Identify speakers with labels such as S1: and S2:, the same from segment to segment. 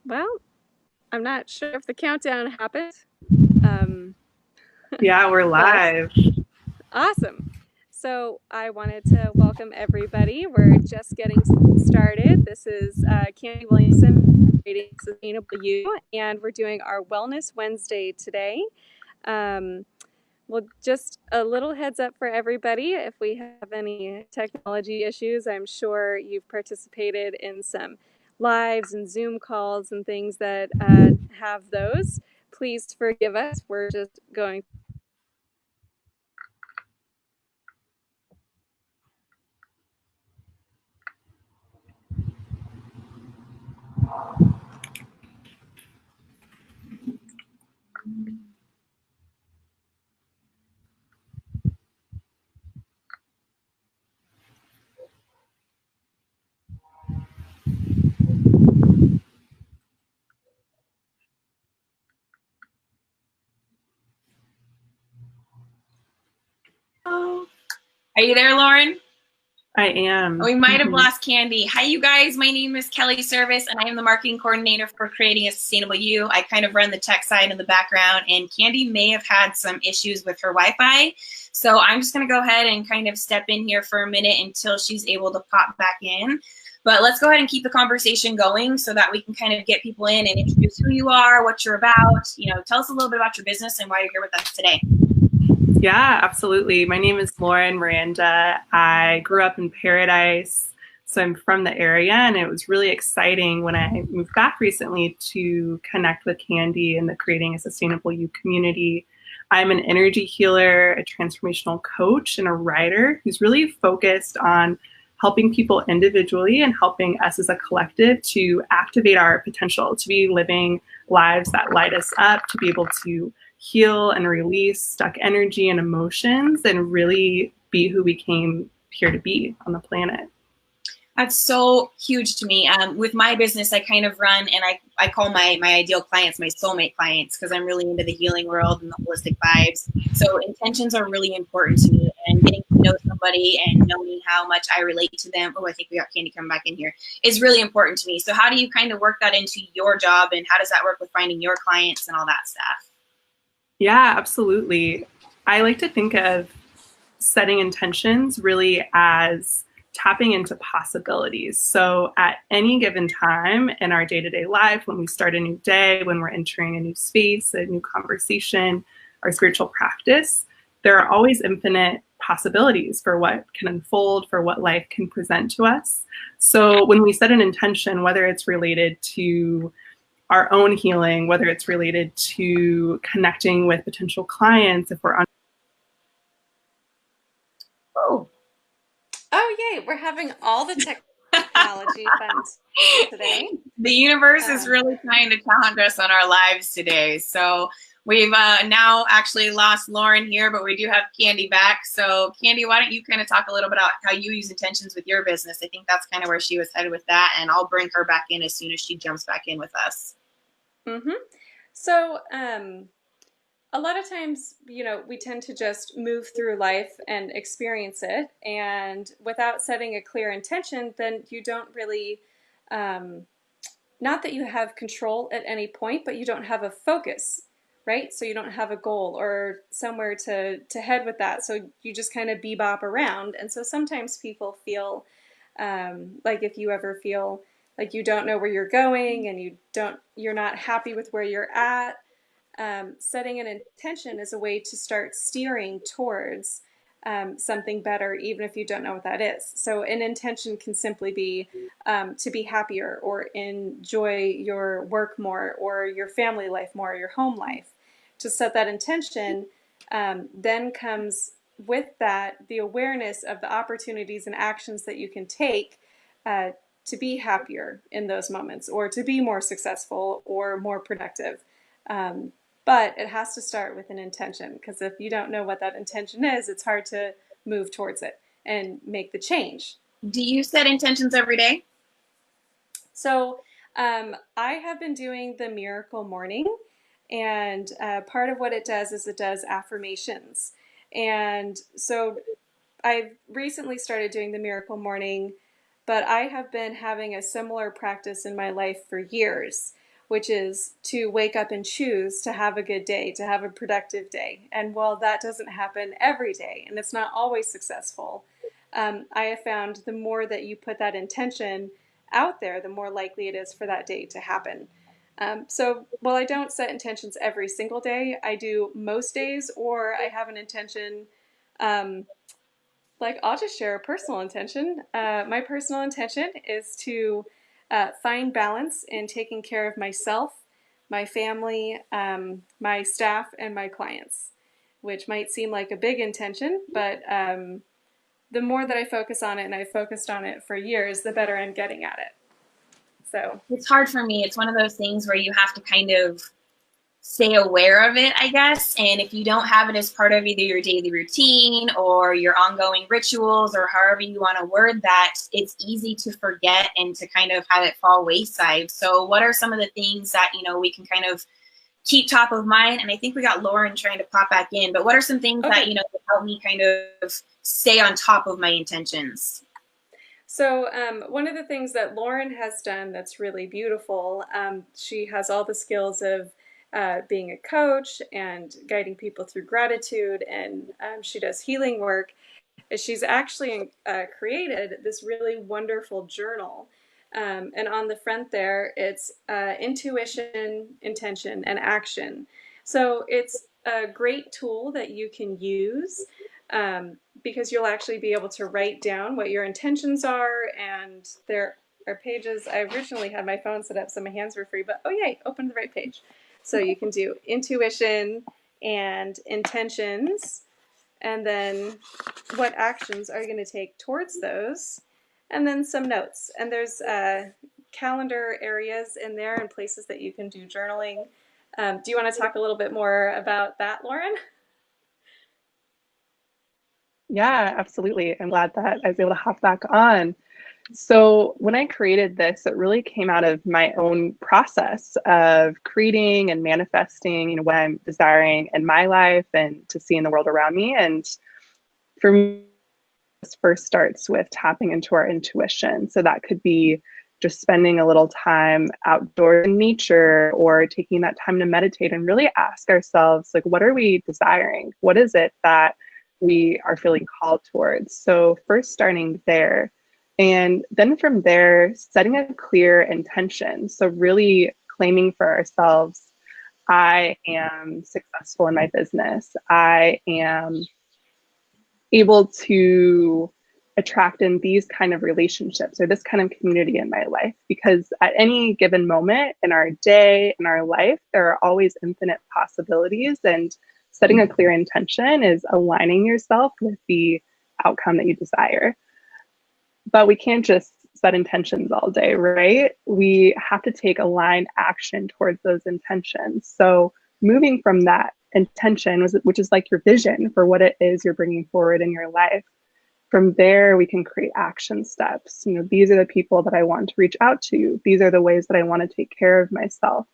S1: Well, I'm not sure if the countdown happened, um,
S2: Yeah, we're
S1: but
S2: live.
S1: awesome. So I wanted to welcome everybody. We're just getting started. This is Candy Williamson, Creating Sustainable You, and we're doing our Wellness Wednesday today. Um, well, just a little heads up for everybody. If we have any technology issues, I'm sure you've participated in some lives and Zoom calls and things that have those. Please forgive us. We're just going.
S3: Are you there, Lauren?
S2: I am.
S3: We might have lost Candy. Hi, you guys. My name is Kelly Service, and I am the marketing coordinator for Creating a Sustainable You. I kind of run the tech side in the background, and Candy may have had some issues with her Wi-Fi. So I'm just going to go ahead and kind of step in here for a minute until she's able to pop back in. But let's go ahead and keep the conversation going so that we can kind of get people in and introduce who you are, what you're about. You know, tell us a little bit about your business and why you're here with us today.
S2: Yeah, absolutely. My name is Lauryn Miranda. I grew up in Paradise, so I'm from the area, and it was really exciting when I moved back recently to connect with Candy and the Creating a Sustainable You community. I'm an energy healer, a transformational coach, and a writer who's really focused on helping people individually and helping us as a collective to activate our potential, to be living lives that light us up, to be able to heal and release stuck energy and emotions and really be who we came here to be on the planet.
S3: That's so huge to me. With my business, I kind of run and I call my ideal clients my soulmate clients because I'm really into the healing world and the holistic vibes. So intentions are really important to me, and getting to know somebody and knowing how much I relate to them. Oh, I think we got Candy coming back in here. Is really important to me. So how do you kind of work that into your job, and how does that work with finding your clients and all that stuff?
S2: Yeah, absolutely. I like to think of setting intentions really as tapping into possibilities. So at any given time in our day-to-day life, when we start a new day, when we're entering a new space, a new conversation, our spiritual practice, there are always infinite possibilities for what can unfold, for what life can present to us. So when we set an intention, whether it's related to our own healing, whether it's related to connecting with potential clients, if we're on.
S3: Oh,
S1: Oh, yay! We're having all the technology fun today.
S3: the universe is
S1: Um,
S3: really trying to challenge us on our lives today. So we've now actually lost Lauren here, but we do have Candy back. So Candy, why don't you kind of talk a little bit about how you use intentions with your business? I think that's kind of where she was headed with that, and I'll bring her back in as soon as she jumps back in with us.
S1: mm-hmm. So, a lot of times, we tend to just move through life and experience it. And without setting a clear intention, then you don't really, um, not that you have control at any point, but you don't have a focus, right? So you don't have a goal or somewhere to head with that. So you just kind of bebop around. And so sometimes people feel like if you ever feel like you don't know where you're going and you're not happy with where you're at, setting an intention is a way to start steering towards something better, even if you don't know what that is. So, an intention can simply be to be happier or enjoy your work more or your family life more or your home life. To set that intention, then comes with that the awareness of the opportunities and actions that you can take to be happier in those moments or to be more successful or more productive. Um, but it has to start with an intention, because if you don't know what that intention is, it's hard to move towards it and make the change.
S3: Do you set intentions every day?
S1: So I have been doing the Miracle Morning, and part of what it does is it does affirmations. And so I've recently started doing the Miracle Morning, but I have been having a similar practice in my life for years which is to wake up and choose to have a good day, to have a productive day. And while that doesn't happen every day and it's not always successful, I have found the more that you put that intention out there, the more likely it is for that day to happen. So while I don't set intentions every single day, I do most days, or I have an intention. Like, I'll just share a personal intention. My personal intention is to find balance in taking care of myself, my family, my staff, and my clients, which might seem like a big intention, but the more that I focus on it, and I've focused on it for years, the better I'm getting at it. So
S3: it's hard for me. It's one of those things where you have to kind of stay aware of it, I guess. And if you don't have it as part of either your daily routine or your ongoing rituals, or however you want to word that, it's easy to forget and to kind of have it fall wayside. So what are some of the things that, we can kind of keep top of mind? And I think we got Lauren trying to pop back in, but what are some things that, help me kind of stay on top of my intentions?
S1: So one of the things that Lauren has done that's really beautiful, she has all the skills of being a coach and guiding people through gratitude, and she does healing work, is she's actually created this really wonderful journal. And on the front there, it's intuition, intention, and action. So it's a great tool that you can use because you'll actually be able to write down what your intentions are. And there are pages. I originally had my phone set up so my hands were free, but oh yay, opened the right page. So you can do intuition and intentions, and then what actions are you going to take towards those, and then some notes. And there's calendar areas in there and places that you can do journaling. Do you want to talk a little bit more about that, Lauren?
S2: Yeah, absolutely. I'm glad that I was able to hop back on. So when I created this, it really came out of my own process of creating and manifesting, what I'm desiring in my life and to see in the world around me. And for me, this first starts with tapping into our intuition. So that could be just spending a little time outdoors in nature, or taking that time to meditate and really ask ourselves, like, what are we desiring? What is it that we are feeling called towards? So first starting there. And then from there, setting a clear intention. So really claiming for ourselves, I am successful in my business. I am able to attract in these kind of relationships or this kind of community in my life. Because at any given moment in our day, in our life, there are always infinite possibilities. And setting a clear intention is aligning yourself with the outcome that you desire. But we can't just set intentions all day, right? We have to take aligned action towards those intentions. So moving from that intention, which is like your vision for what it is you're bringing forward in your life, from there we can create action steps. These are the people that I want to reach out to. These are the ways that I want to take care of myself.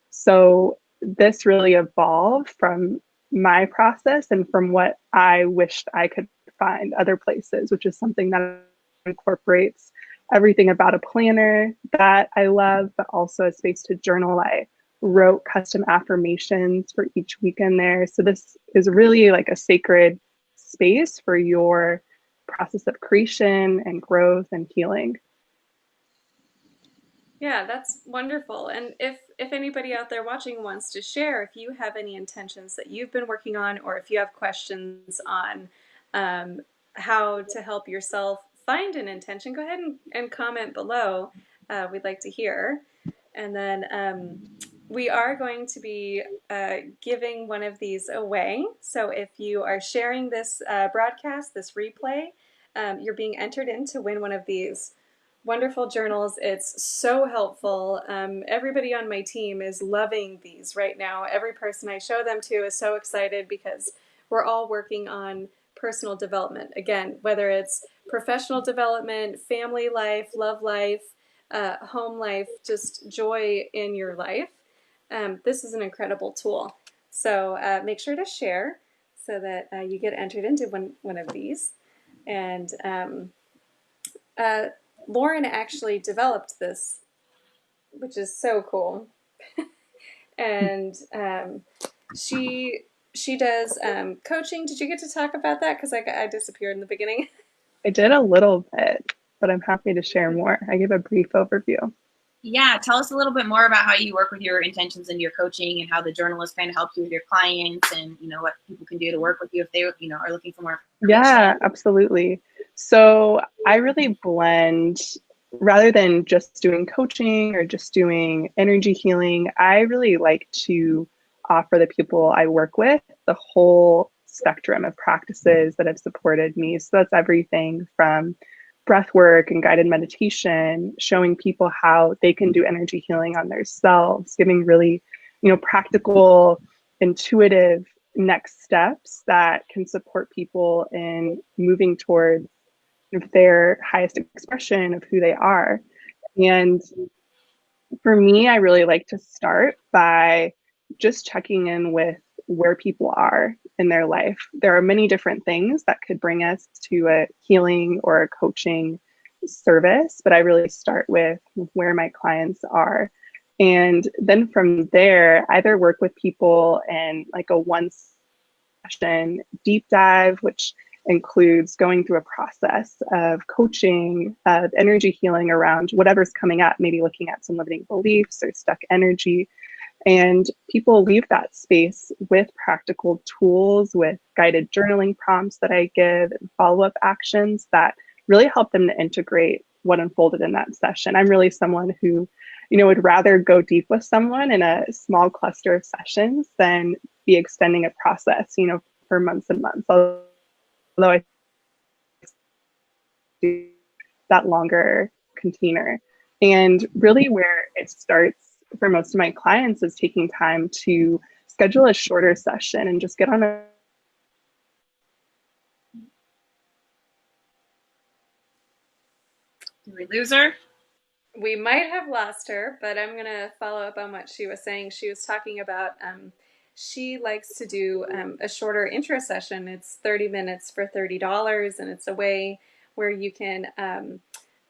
S2: So this really evolved from my process and from what I wished I could find other places, which is something that incorporates everything about a planner that I love, but also a space to journal. I wrote custom affirmations for each week in there. So this is really like a sacred space for your process of creation and growth and healing.
S1: Yeah, that's wonderful. And if anybody out there watching wants to share, if you have any intentions that you've been working on, or if you have questions on how to help yourself find an intention, go ahead and comment below. We'd like to hear. And then we are going to be giving one of these away. So if you are sharing this broadcast, this replay, you're being entered in to win one of these wonderful journals. It's so helpful. Everybody on my team is loving these right now. Every person I show them to is so excited because we're all working on personal development. Again, whether it's professional development, family life, love life, home life, just joy in your life. This is an incredible tool. So make sure to share so that you get entered into one of these. And Lauren actually developed this, which is so cool. and she she does coaching. Did you get to talk about that? Because I disappeared in the beginning.
S2: I did a little bit, but I'm happy to share more. I give a brief overview.
S3: Yeah, tell us a little bit more about how you work with your intentions and your coaching, and how the journalist kind of helps you with your clients, and what people can do to work with you if they are looking for more information.
S2: Yeah, absolutely. So I really blend, rather than just doing coaching or just doing energy healing, I really like to offer the people I work with the whole spectrum of practices that have supported me. So that's everything from breath work and guided meditation, showing people how they can do energy healing on themselves, giving really, practical, intuitive next steps that can support people in moving towards their highest expression of who they are. And for me, I really like to start by just checking in with where people are in their life. There are many different things that could bring us to a healing or a coaching service, but I really start with where my clients are. And then from there, either work with people in like a one session deep dive, which includes going through a process of coaching, of energy healing around whatever's coming up, maybe looking at some limiting beliefs or stuck energy. And people leave that space with practical tools, with guided journaling prompts that I give, and follow up actions that really help them to integrate what unfolded in that session. I'm really someone who, would rather go deep with someone in a small cluster of sessions than be extending a process, for months and months. Although I do that longer container. And really, where it starts for most of my clients is taking time to schedule a shorter session and just get on a.
S3: Did we lose her?
S1: We might have lost her, but I'm going to follow up on what she was saying. She was talking about she likes to do a shorter intro session. It's 30 minutes for $30, and it's a way where you can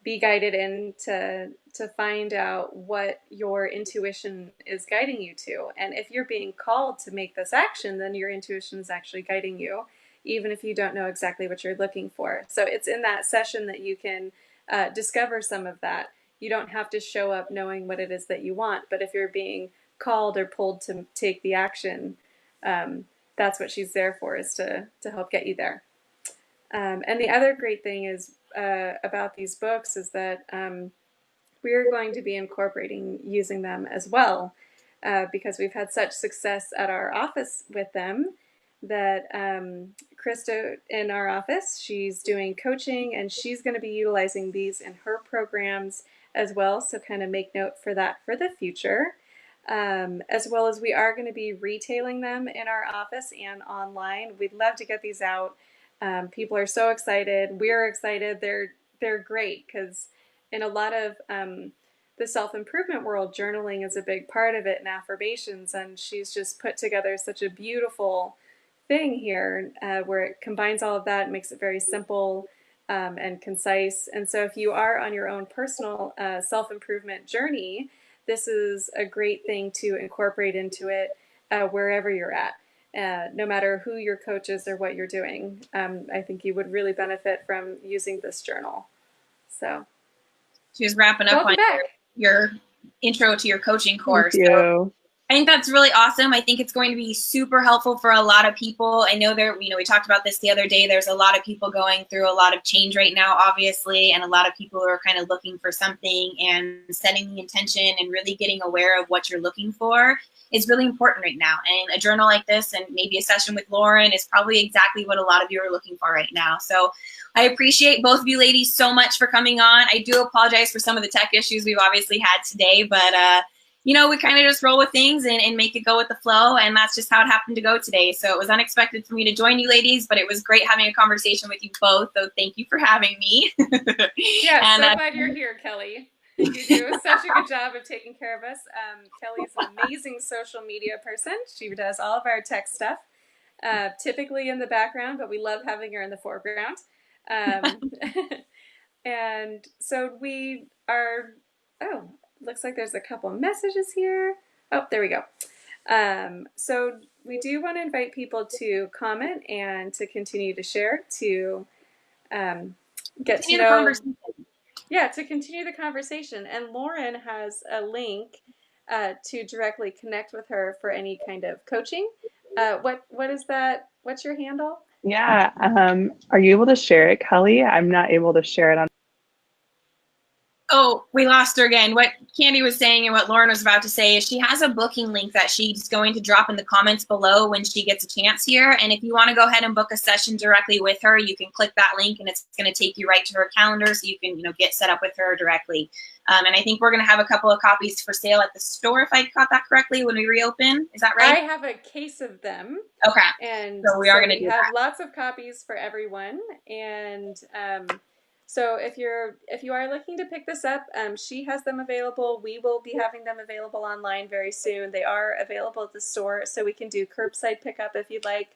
S1: be guided in to find out what your intuition is guiding you to. And if you're being called to make this action, then your intuition is actually guiding you, even if you don't know exactly what you're looking for. So it's in that session that you can discover some of that. You don't have to show up knowing what it is that you want, but if you're being called or pulled to take the action, that's what she's there for, is to help get you there. And the other great thing is about these books is that we're going to be incorporating using them as well, because we've had such success at our office with them that Krista in our office, she's doing coaching, and she's going to be utilizing these in her programs as well. So kind of make note for that for the future. As well as we are going to be retailing them in our office and online. We'd love to get these out. People are so excited. We're excited. They're great because in a lot of the self-improvement world, journaling is a big part of it, and affirmations. And she's just put together such a beautiful thing here where it combines all of that, makes it very simple and concise. And so if you are on your own personal self-improvement journey, this is a great thing to incorporate into it wherever you're at. No matter who your coach is or what you're doing, I think you would really benefit from using this journal. So
S3: She was wrapping up on your intro to your coaching course.
S2: Thank you.
S3: So I think that's really awesome. I think it's going to be super helpful for a lot of people. I know we talked about this the other day. There's a lot of people going through a lot of change right now, obviously, and a lot of people who are kind of looking for something, and setting the intention and really getting aware of what you're looking for is really important right now. And a journal like this, and maybe a session with Lauryn, is probably exactly what a lot of you are looking for right now. So I appreciate both of you ladies so much for coming on. I do apologize for some of the tech issues we've obviously had today, but we kind of just roll with things and make it go with the flow. And that's just how it happened to go today. So it was unexpected for me to join you ladies, but it was great having a conversation with you both. So thank you for having me.
S1: Yeah, and so glad you're here, Kelly. You do such a good job of taking care of us. Kelly's an amazing social media person. She does all of our tech stuff, typically in the background, but we love having her in the foreground. And so we are, looks like there's a couple messages here. Oh, there we go. So we do want to invite people to comment and to continue to share, to get to
S3: Continue the
S1: know,
S3: conversation.
S1: yeah, to continue the conversation. And Lauren has a link to directly connect with her for any kind of coaching. What is that? What's your handle?
S2: Yeah. Are you able to share it, Kelly? I'm not able to share it on.
S3: Oh, we lost her again. What Candy was saying and what Lauren was about to say is she has a booking link that she's going to drop in the comments below when she gets a chance here. And if you want to go ahead and book a session directly with her, you can click that link and it's going to take you right to her calendar so you can, get set up with her directly. And I think we're going to have a couple of copies for sale at the store, if I caught that correctly, when we reopen. Is that right?
S1: I have a case of them.
S3: Okay.
S1: And
S3: so we are going to
S1: we
S3: do
S1: have
S3: that.
S1: lots of copies for everyone. And so if you are looking to pick this up, she has them available. We will be having them available online very soon. They are available at the store, so we can do curbside pickup if you'd like.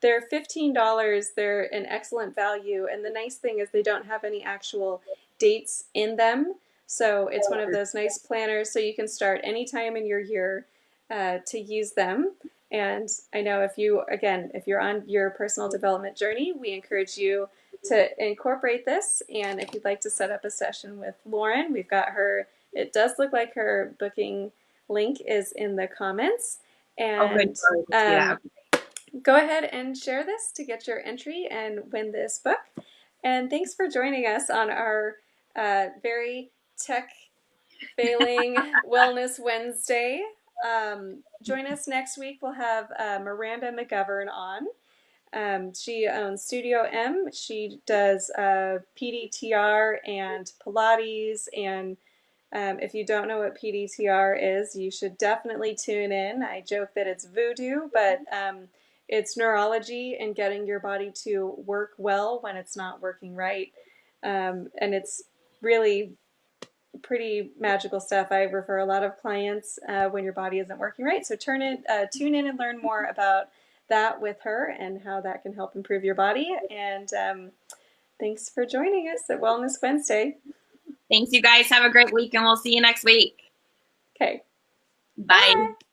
S1: They're $15. They're an excellent value. And the nice thing is they don't have any actual dates in them. So it's one of those nice planners, so you can start anytime in your year to use them. And I know if you're on your personal development journey, we encourage you to incorporate this. And if you'd like to set up a session with Lauren, we've got her. It does look like her booking link is in the comments. And go ahead and share this to get your entry and win this book. And thanks for joining us on our very tech failing Wellness Wednesday. Join us next week. We'll have Miranda McGovern on. She owns Studio M. She does PDTR and Pilates. And if you don't know what PDTR is, you should definitely tune in. I joke that it's voodoo, but it's neurology and getting your body to work well when it's not working right. And it's really pretty magical stuff. I refer a lot of clients when your body isn't working right. So tune in and learn more about that with her and how that can help improve your body. And thanks for joining us at Wellness Wednesday.
S3: Thanks, you guys. Have a great week, and we'll see you next week.
S1: Okay.
S3: Bye.
S1: Bye.